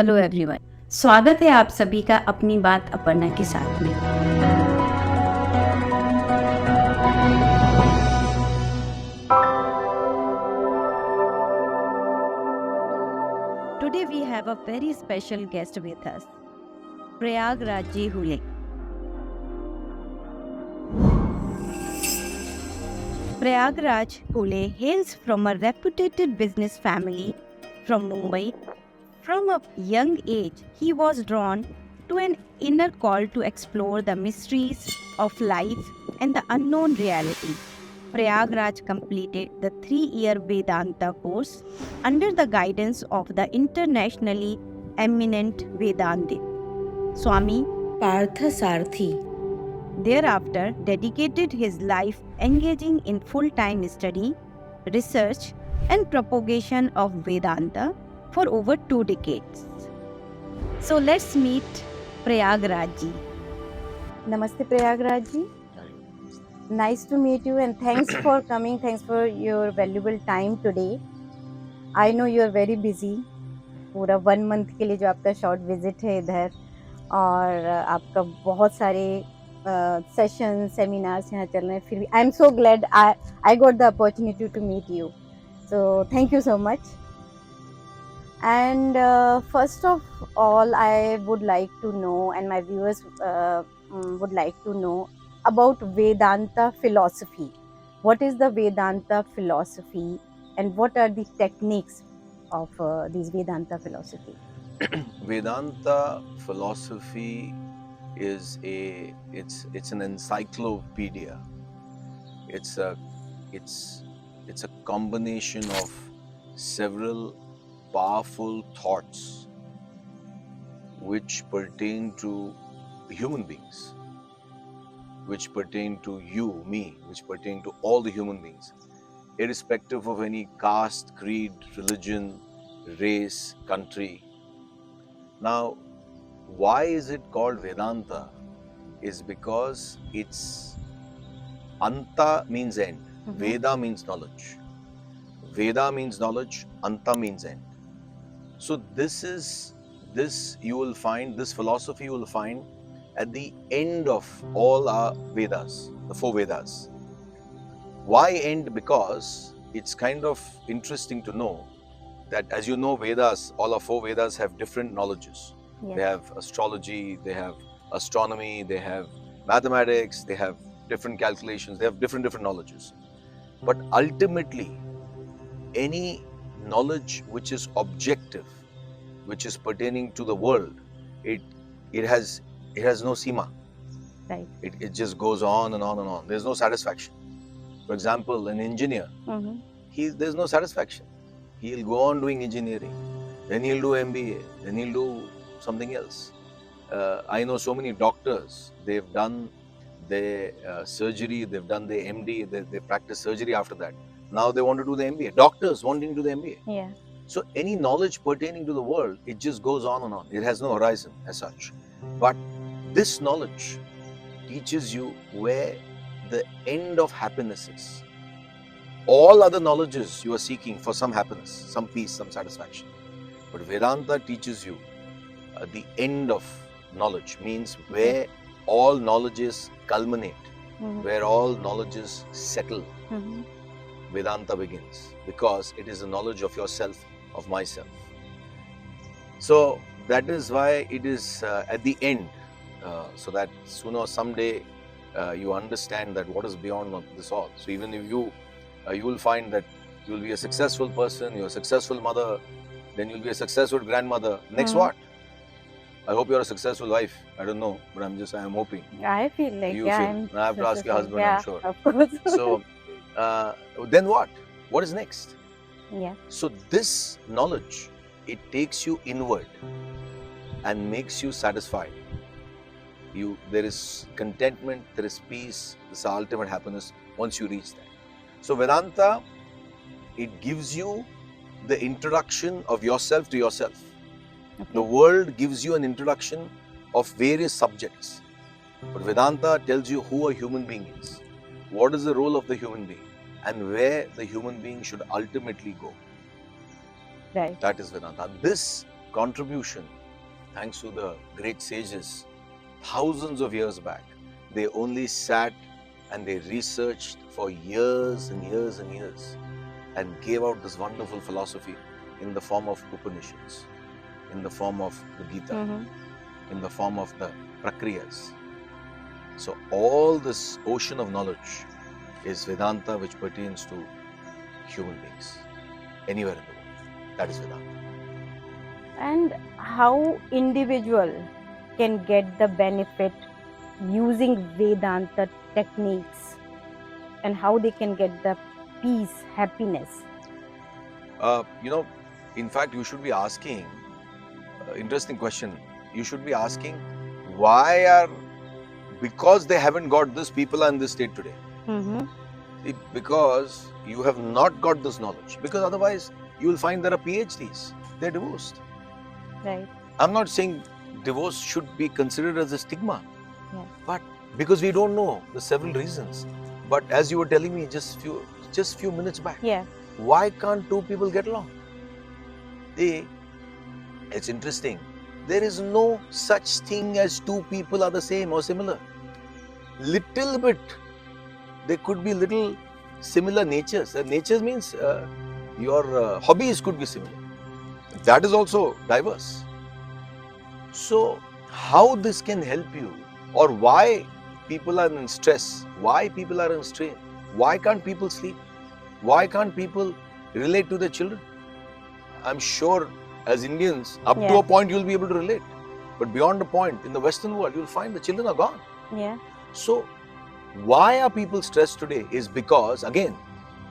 Hello everyone, स्वागत है आप सभी का अपनी बात अपर्णा के साथ में। Today we have a very special guest with us, Prayagraj Ji Hule. Prayagraj Hule hails from a reputed business family from Mumbai. From a young age, he was drawn to an inner call to explore the mysteries of life and the unknown reality. Prayagraj completed the 3-year Vedanta course under the guidance of the internationally eminent Vedanta Swami Parthasarathi. Thereafter, dedicated his life engaging in full-time study, research, and propagation of Vedanta for over 2 decades. So let's meet Prayagraj Ji. Namaste Prayagraj Ji. Nice to meet you and thanks for coming. Thanks for your valuable time today. I know you are very busy. पूरा 1 month के लिए जो आपका short visit है इधर और आपका बहुत सारे sessions, seminars यहाँ चल रहे हैं. फिर भी I am so glad I got the opportunity to meet you. So thank you so much. And first of all, I would like to know, and my viewers would like to know about Vedanta philosophy. What is the Vedanta philosophy, and what are the techniques of these Vedanta philosophy? Vedanta philosophy is it's an encyclopedia. It's a combination of several powerful thoughts which pertain to human beings, which pertain to you, me, which pertain to all the human beings, irrespective of any caste, creed, religion, race, country. Now, why is it called Vedanta? Is because it's Anta means end, Veda means knowledge. Veda means knowledge, Anta means end. So this you will find, this philosophy you will find at the end of all our Vedas, the 4 Vedas. Why end? Because it's kind of interesting to know that, as you know, Vedas, all our 4 Vedas have different knowledges. Yes. They have astrology, they have astronomy, they have mathematics, they have different calculations, they have different knowledges. But ultimately, any knowledge which is objective, which is pertaining to the world, it has no sima. Right. It just goes on and on and on. There's no satisfaction. For example, an engineer, there's no satisfaction. He'll go on doing engineering, then he'll do MBA, then he'll do something else. I know so many doctors, they've done their surgery, they've done their MD, they practice surgery after that. Now they want to do the MBA. Doctors wanting to do the MBA. Yeah. So any knowledge pertaining to the world, it just goes on and on. It has no horizon as such. But this knowledge teaches you where the end of happiness is. All other knowledges you are seeking for some happiness, some peace, some satisfaction. But Vedanta teaches you the end of knowledge, means where all knowledges culminate, where all knowledges settle. Vedanta begins, because it is the knowledge of yourself, of myself. So that is why it is at the end, so that sooner or someday you understand that what is beyond this all. So even if you will find that you will be a successful person, you're a successful mother, then you'll be a successful grandmother. Next what? I hope you're a successful wife. I don't know, but I'm hoping. I feel like, you feel. I have to ask your husband, yeah, I'm sure. Of course. So then what? What is next? Yeah. So this knowledge, it takes you inward and makes you satisfied. There is contentment, there is peace, this is ultimate happiness once you reach that. So Vedanta, it gives you the introduction of yourself to yourself. Okay. The world gives you an introduction of various subjects. But Vedanta tells you who a human being is, what is the role of the human being, and where the human being should ultimately go. Right. That is Vedanta. This contribution, thanks to the great sages, thousands of years back. They only sat and they researched for years and years and years and gave out this wonderful philosophy in the form of Upanishads, in the form of the Gita, in the form of the Prakriyas. So all this ocean of knowledge is Vedanta, which pertains to human beings, anywhere in the world. That is Vedanta. And how individual can get the benefit using Vedanta techniques, and how they can get the peace, happiness? In fact, you should be asking, interesting question, you should be asking, because they haven't got this, people are in this state today. Because you have not got this knowledge. Because otherwise, you will find there are PhDs, they're divorced. Right. I'm not saying divorce should be considered as a stigma, Yeah. but because we don't know the several reasons. But as you were telling me just few minutes back, Yeah. why can't two people get along? It's interesting. There is no such thing as two people are the same or similar. Little bit, there could be little similar natures. Natures means your hobbies could be similar. That is also diverse. So, how this can help you, or why people are in stress, why people are in strain, why can't people sleep, why can't people relate to their children? I'm sure as Indians, up to a point you'll be able to relate. But beyond a point, in the Western world, you'll find the children are gone. Yeah. So, why are people stressed today is because, again,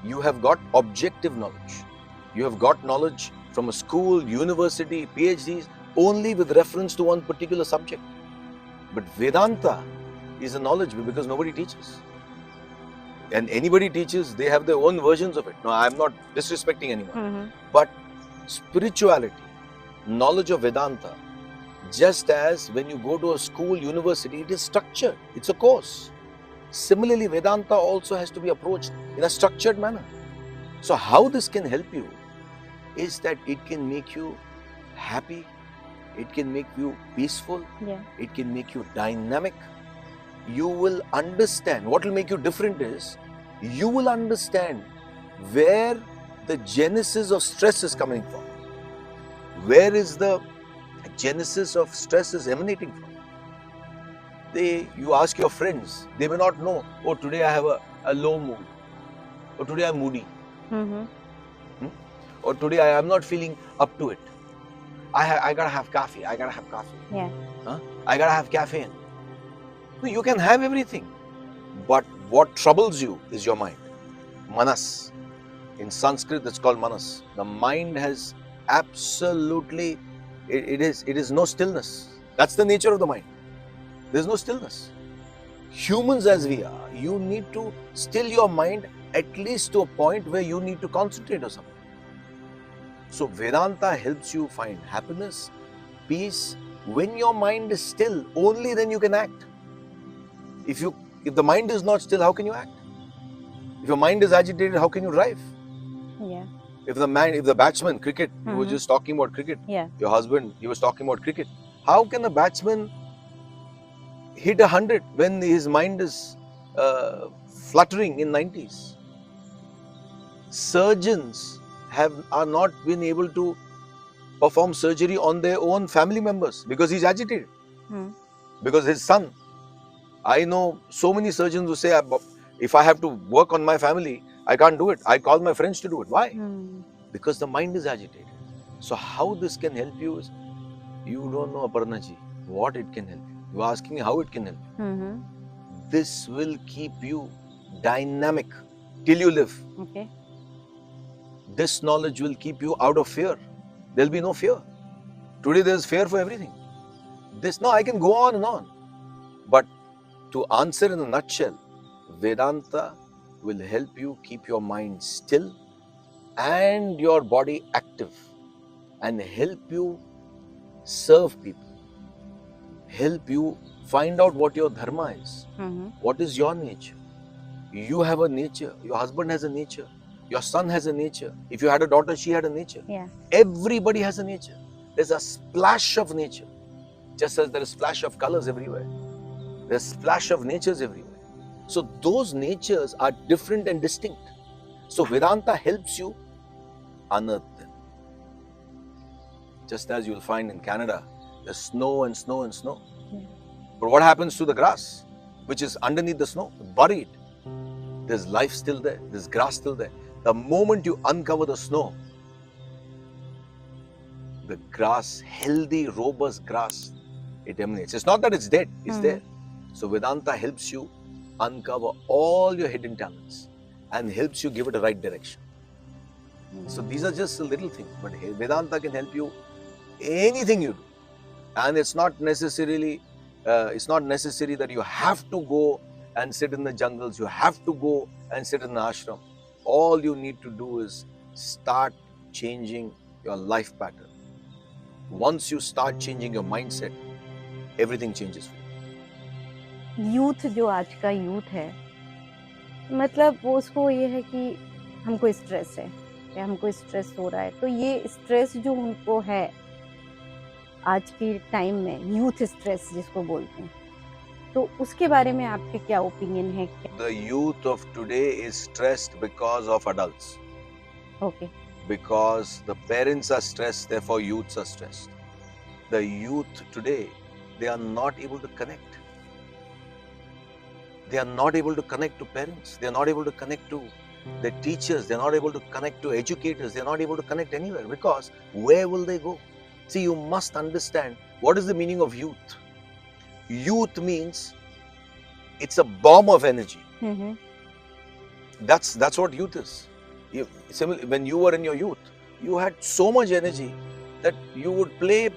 you have got objective knowledge. You have got knowledge from a school, university, PhDs, only with reference to one particular subject. But Vedanta is a knowledge because nobody teaches. And anybody teaches, they have their own versions of it. No, I'm not disrespecting anyone. But spirituality, knowledge of Vedanta, just as when you go to a school, university, it is structured. It's a course. Similarly, Vedanta also has to be approached in a structured manner. So how this can help you is that it can make you happy, it can make you peaceful, it can make you dynamic. You will understand, what will make you different is, you will understand where the genesis of stress is coming from. Where is the genesis of stress is emanating from? You ask your friends, they may not know, oh, today I have a low mood, or today I'm moody, or today I am not feeling up to it. I gotta have coffee, I gotta have coffee. I gotta have caffeine. No, you can have everything, but what troubles you is your mind. Manas. In Sanskrit, it's called manas. The mind has absolutely, it is no stillness. That's the nature of the mind. There's no stillness. Humans as we are, you need to still your mind at least to a point where you need to concentrate on something. So Vedanta helps you find happiness, peace. When your mind is still, only then you can act. If the mind is not still, how can you act? If your mind is agitated, how can you drive? If the batsman, cricket, you were just talking about cricket. Your husband, he was talking about cricket. How can a batsman hit 100 when his mind is fluttering in 90s? Surgeons are not been able to perform surgery on their own family members because he's agitated. Because his son, I know so many surgeons who say, if I have to work on my family, I can't do it. I call my friends to do it. Why? Because the mind is agitated. So how this can help you is, you don't know, Aparna ji, what it can help you. You are asking me how it can help you. This will keep you dynamic till you live. This knowledge will keep you out of fear. There will be no fear. Today there is fear for everything. I can go on and on. But to answer in a nutshell, Vedanta will help you keep your mind still and your body active, and help you serve people, help you find out what your dharma is, what is your nature. You have a nature, your husband has a nature, your son has a nature. If you had a daughter, she had a nature. Everybody has a nature. there's a splash of nature. Just as there is splash of colors everywhere, there's splash of natures everywhere. So those natures are different and distinct. So Vedanta helps you unearth them. Just as you'll find in Canada, there's snow and snow and snow. But what happens to the grass, which is underneath the snow? Buried. There's life still there. There's grass still there. The moment you uncover the snow, the grass, healthy, robust grass, it emanates. It's not that it's dead, it's there. So Vedanta helps you uncover all your hidden talents and helps you give it a right direction. So these are just a little things, but Vedanta can help you anything you do. And it's not necessary that you have to go and sit in the jungles, you have to go and sit in the ashram. All you need to do is start changing your life pattern. Once you start changing your mindset, everything changes for you. Youth जो आज का youth है, मतलब वो उसको ये है कि हमको स्ट्रेस है या हमको स्ट्रेस हो रहा है, तो ये स्ट्रेस जो उनको है आज के टाइम में, यूथ स्ट्रेस जिसको बोलते हैं, तो उसके बारे में आपके क्या ओपिनियन है? The youth of today is stressed because of adults. Okay. Because the parents are stressed, therefore youths are stressed. The youth today, they are not able to connect. They are not able to connect to parents. They are not able to connect to their teachers. They are not able to connect to educators. They are not able to connect anywhere, because where will they go? See, you must understand what is the meaning of youth. Youth means it's a bomb of energy. That's what youth is. When you were in your youth, you had so much energy that you would play,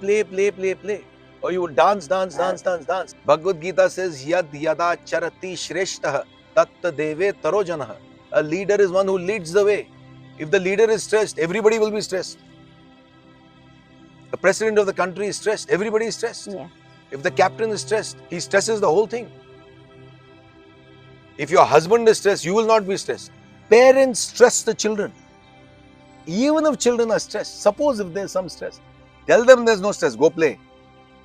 or you would dance. Bhagavad Gita says, Yad yada charati shreshtah tatta deve tarojanah. A leader is one who leads the way. If the leader is stressed, everybody will be stressed. The president of the country is stressed, everybody is stressed. Yeah. If the captain is stressed, he stresses the whole thing. If your husband is stressed, you will not be stressed. Parents stress the children. Even if children are stressed, suppose if there is some stress, tell them there is no stress, go play.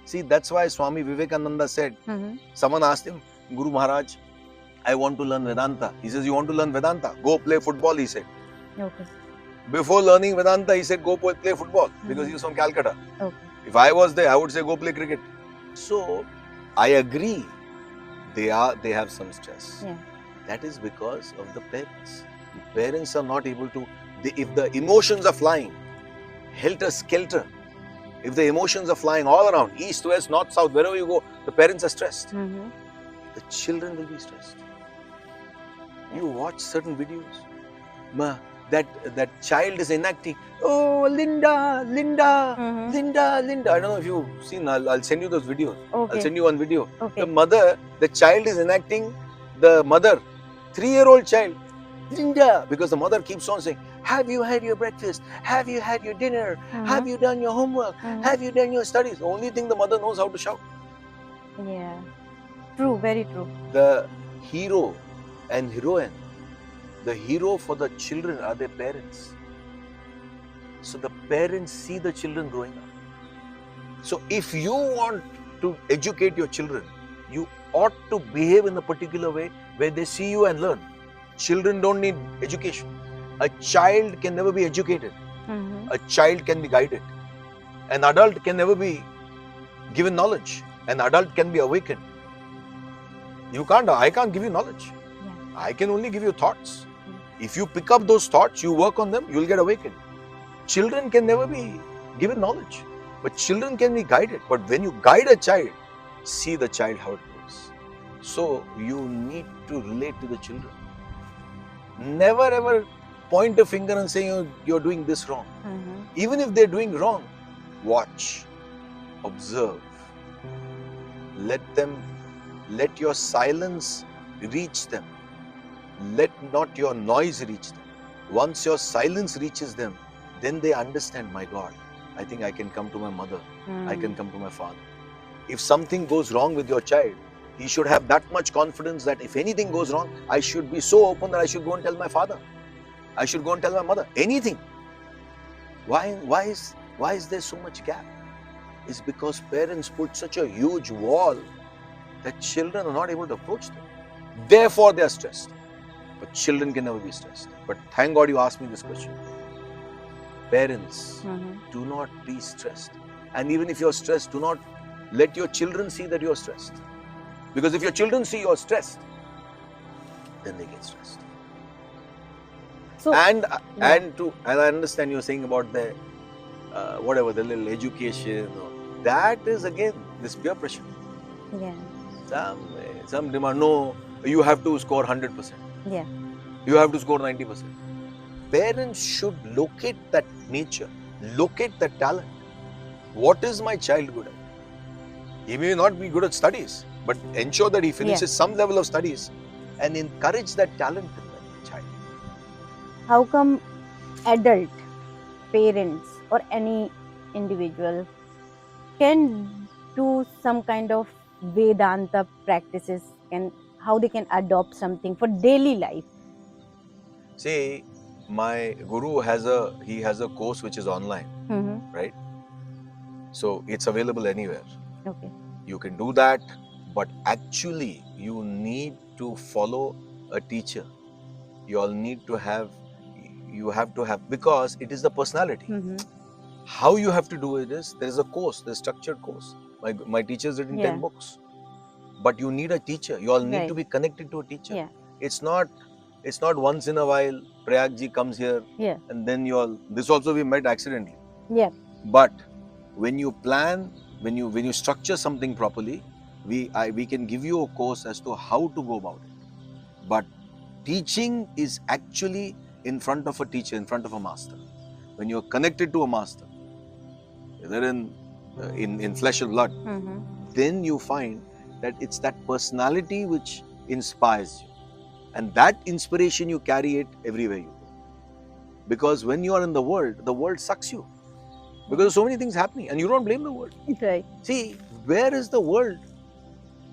See, that's why Swami Vivekananda said, someone asked him, Guru Maharaj, I want to learn Vedanta. He says, you want to learn Vedanta? Go play football, he said. Okay. Before learning Vedanta, he said, go play football, because he was from Calcutta. Okay. If I was there, I would say, go play cricket. So, I agree, they have some stress. Yeah. That is because of the parents. The parents are not able to, if the emotions are flying, helter-skelter, if the emotions are flying all around, east, west, north, south, wherever you go, the parents are stressed. The children will be stressed. You watch certain videos, that child is enacting, oh, Linda. I don't know if you've seen, I'll send you those videos. Okay. I'll send you one video. Okay. The child is enacting the mother, 3-year-old child, Linda, because the mother keeps on saying, have you had your breakfast? Have you had your dinner? Have you done your homework? Have you done your studies? The only thing the mother knows how to shout. Yeah. True, very true. The hero and heroine, the hero for the children are their parents. So the parents see the children growing up. So if you want to educate your children, you ought to behave in a particular way where they see you and learn. Children don't need education. A child can never be educated. A child can be guided. An adult can never be given knowledge. An adult can be awakened. I can't give you knowledge. Yeah. I can only give you thoughts. If you pick up those thoughts, you work on them, you'll get awakened. Children can never be given knowledge, but children can be guided. But when you guide a child, see the child how it goes. So you need to relate to the children. Never ever point a finger and say you're doing this wrong. Even if they're doing wrong, watch, observe. Let your silence reach them. Let not your noise reach them. Once your silence reaches them, then they understand, my God, I think I can come to my mother. I can come to my father. If something goes wrong with your child, he should have that much confidence that if anything goes wrong, I should be so open that I should go and tell my father. I should go and tell my mother. Anything. Why is there so much gap? is because parents put such a huge wall that children are not able to approach them. Therefore, they are stressed. But children can never be stressed. But thank God you asked me this question. Parents, do not be stressed. And even if you're stressed, do not let your children see that you're stressed. Because if your children see you're stressed, then they get stressed. So, And I understand you're saying about the whatever, the little education, that is again this peer pressure. Yeah. Some demand, no, you have to score 100%. Yeah. You have to score 90%. Parents should locate that nature, locate that talent. What is my child good at? He may not be good at studies, but ensure that he finishes some level of studies and encourage that talent in that child. How come adult parents or any individual can do some kind of Vedanta practices, how they can adopt something for daily life? See, my guru has a course which is online, right? So it's available anywhere. Okay. You can do that, but actually you need to follow a teacher. You have to have, because it is the personality. How you have to do it is, there is a course, there's a structured course. My teacher's written 10 books. But you need a teacher. You all need to be connected to a teacher. Yeah. It's not once in a while Prayagraj Ji comes here and then this also we met accidentally. Yeah. But when you plan, when you structure something properly, we can give you a course as to how to go about it. But teaching is actually in front of a teacher, in front of a master. When you're connected to a master, whether in flesh and blood, then you find that it's that personality which inspires you. And that inspiration, you carry it everywhere you go. Because when you are in the world sucks you. Because there's so many things happening and you don't blame the world. Right. See, where is the world?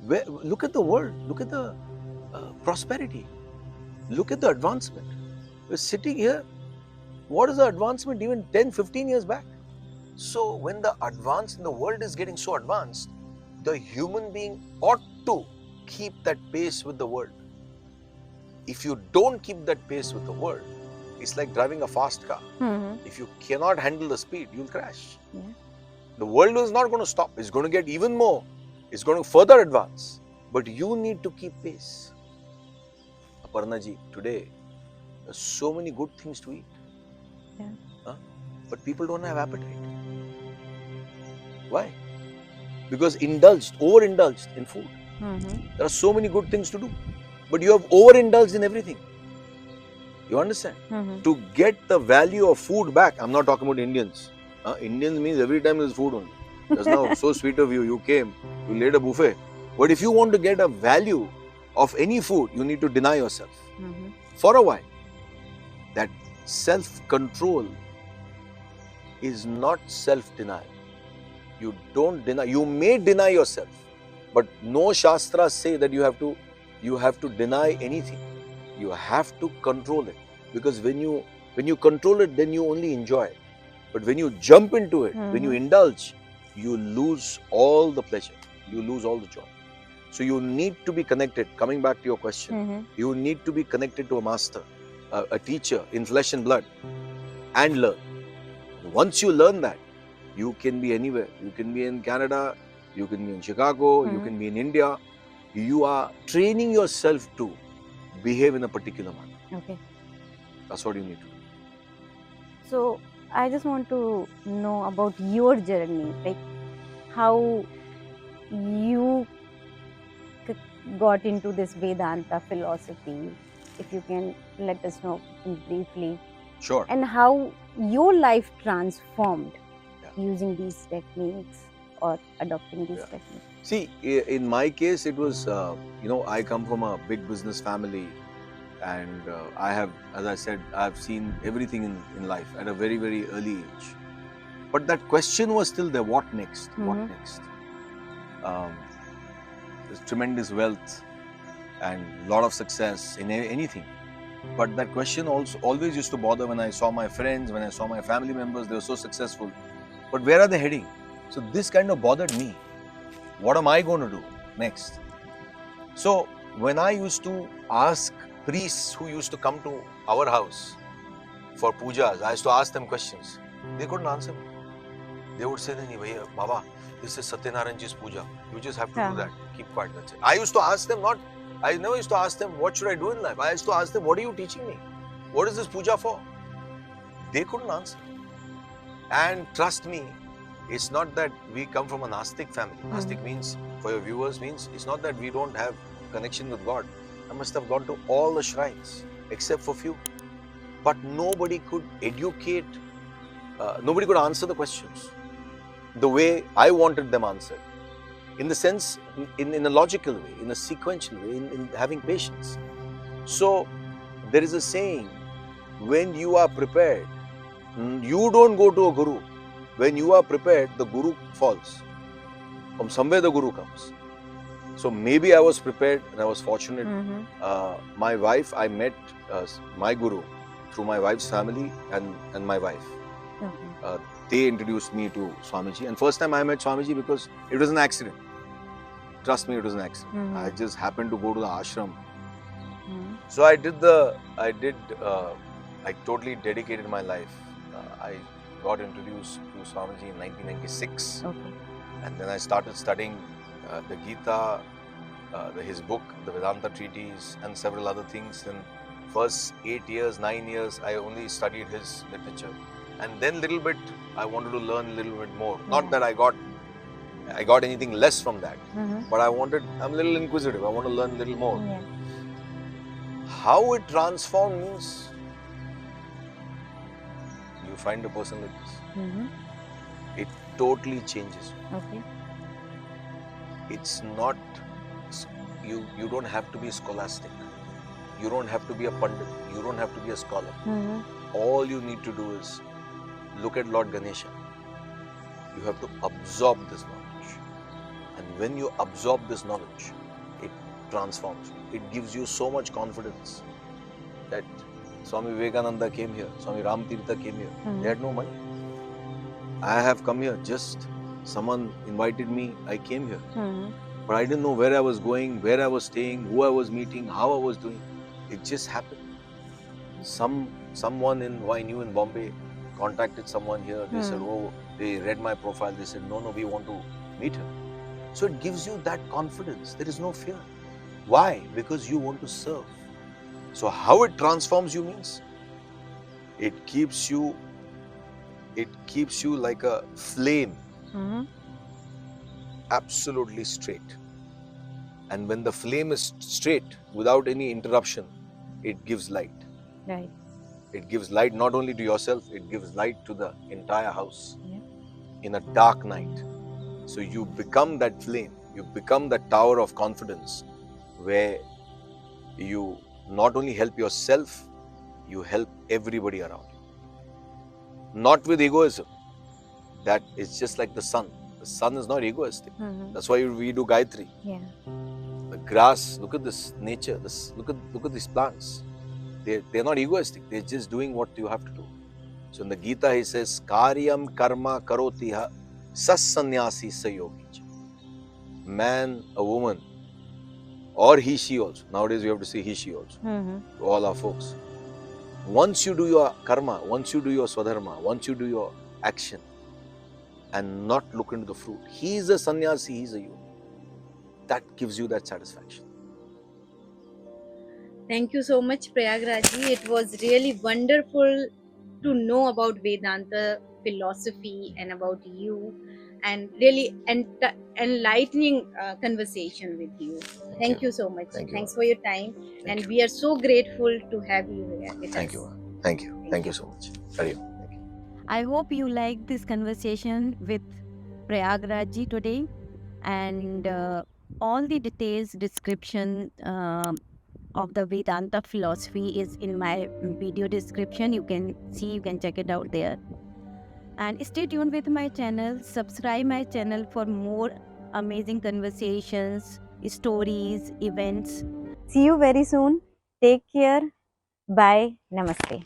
Look at the world. Look at the prosperity. Look at the advancement. We're sitting here. What is the advancement even 10, 15 years back? So when the world is getting so advanced, the human being ought to keep that pace with the world. If you don't keep that pace with the world, it's like driving a fast car. If you cannot handle the speed, you'll crash. Yeah. The world is not going to stop. It's going to get even more. It's going to further advance. But you need to keep pace. Aparna ji, today, there's so many good things to eat. Yeah. But people don't have appetite. Why? Because overindulged in food. There are so many good things to do. But you have overindulged in everything. You understand? To get the value of food back, I'm not talking about Indians. Indians means every time there's food only. That's now so sweet of you. You came, you laid a buffet. But if you want to get a value of any food, you need to deny yourself. For a while. That self-control is not self-denial. You don't deny. You may deny yourself, but no shastras say that you have to deny anything. You have to control it, because when you control it, then you only enjoy it. But when you jump into it, when you indulge, you lose all the pleasure. You lose all the joy. So you need to be connected. Coming back to your question, you need to be connected to a master, a teacher in flesh and blood, and learn. Once you learn that, you can be anywhere. You can be in Canada, you can be in Chicago, you can be in India. You are training yourself to behave in a particular manner. Okay. That's what you need to do. So I just want to know about your journey, like how you got into this Vedanta philosophy. If you can let us know briefly. Sure. And how your life transformed using these techniques or adopting these techniques. See, in my case, it was, I come from a big business family, and I have, as I said, I've seen everything in life at a very, very early age. But that question was still there, what next? What next? There's tremendous wealth and a lot of success in anything. But that question also always used to bother when I saw my friends, when I saw my family members, they were so successful. But where are they heading? So this kind of bothered me. What am I going to do next? So when I used to ask priests who used to come to our house for pujas, I used to ask them questions. They couldn't answer me. They would say, "Nahi, bhaiya, Baba, this is Satyanarayan Ji's puja. You just have to do that. Keep quiet, that's it." I used to ask them I never used to ask them, what should I do in life? I used to ask them, what are you teaching me? What is this puja for? They couldn't answer. And trust me, it's not that we come from a Nastic family. Nastic means, for your viewers, means it's not that we don't have connection with God. I must have gone to all the shrines except for few. But nobody could educate, nobody could answer the questions the way I wanted them answered. In the sense, in a logical way, in a sequential way, in having patience. So, there is a saying, when you are prepared, you don't go to a guru. When you are prepared, the guru falls. From somewhere the guru comes. So maybe I was prepared and I was fortunate. My wife, I met my guru through my wife's family and my wife. They introduced me to Swamiji. And first time I met Swamiji because it was an accident. Trust me, it was an accident. I just happened to go to the ashram. So I totally dedicated my life. I got introduced to Swamiji in 1996. And then I started studying the Gita, his book, the Vedanta treatise, and several other things. Then first 8 years, 9 years, I only studied his literature. And then little bit, I wanted to learn a little bit more. Not that I got anything less from that, but I'm a little inquisitive. I want to learn a little more. How it transformed means, you find a person like this, it totally changes. It's not, you don't have to be scholastic. You don't have to be a pandit. You don't have to be a scholar. All you need to do is look at Lord Ganesha. You have to absorb this knowledge. And when you absorb this knowledge, it transforms you. It gives you so much confidence that Swami Vivekananda came here, Swami Ram Tirtha came here. They had no money. I have come here, just someone invited me, I came here. But I didn't know where I was going, where I was staying, who I was meeting, how I was doing. It just happened. Someone who I knew in Bombay contacted someone here. They said, oh, they read my profile. They said, no, we want to meet her. So it gives you that confidence. There is no fear. Why? Because you want to serve. So how it transforms you means, it keeps you like a flame, absolutely straight. And when the flame is straight, without any interruption, it gives light. Right. It gives light not only to yourself, it gives light to the entire house in a dark night. So you become that flame, you become that tower of confidence where you not only help yourself, you help everybody around you. Not with egoism. That is just like the sun. The sun is not egoistic. That's why we do Gayatri. The grass, look at this nature, look at these plants. They're not egoistic. They're just doing what you have to do. So in the Gita he says, Karyam karma karotiha sassanyasi sayogi. Man, a woman, or he, she also. Nowadays we have to say he, she also. To all our folks. Once you do your karma, once you do your swadharma, once you do your action and not look into the fruit, he is a sannyasi, he is a yogi. That gives you that satisfaction. Thank you so much, Prayagraj Ji. It was really wonderful to know about Vedanta philosophy and about you, and really enlightening conversation with you. Thank you so much. Thanks for your time. And we are so grateful to have you here with us. Thank you. Thank you so much. Thank you. I hope you liked this conversation with Prayagraj Ji today, and all the details description of the Vedanta philosophy is in my video description. You can check it out there. And stay tuned with my channel. Subscribe my channel for more amazing conversations, stories, events. See you very soon. Take care. Bye. Namaste.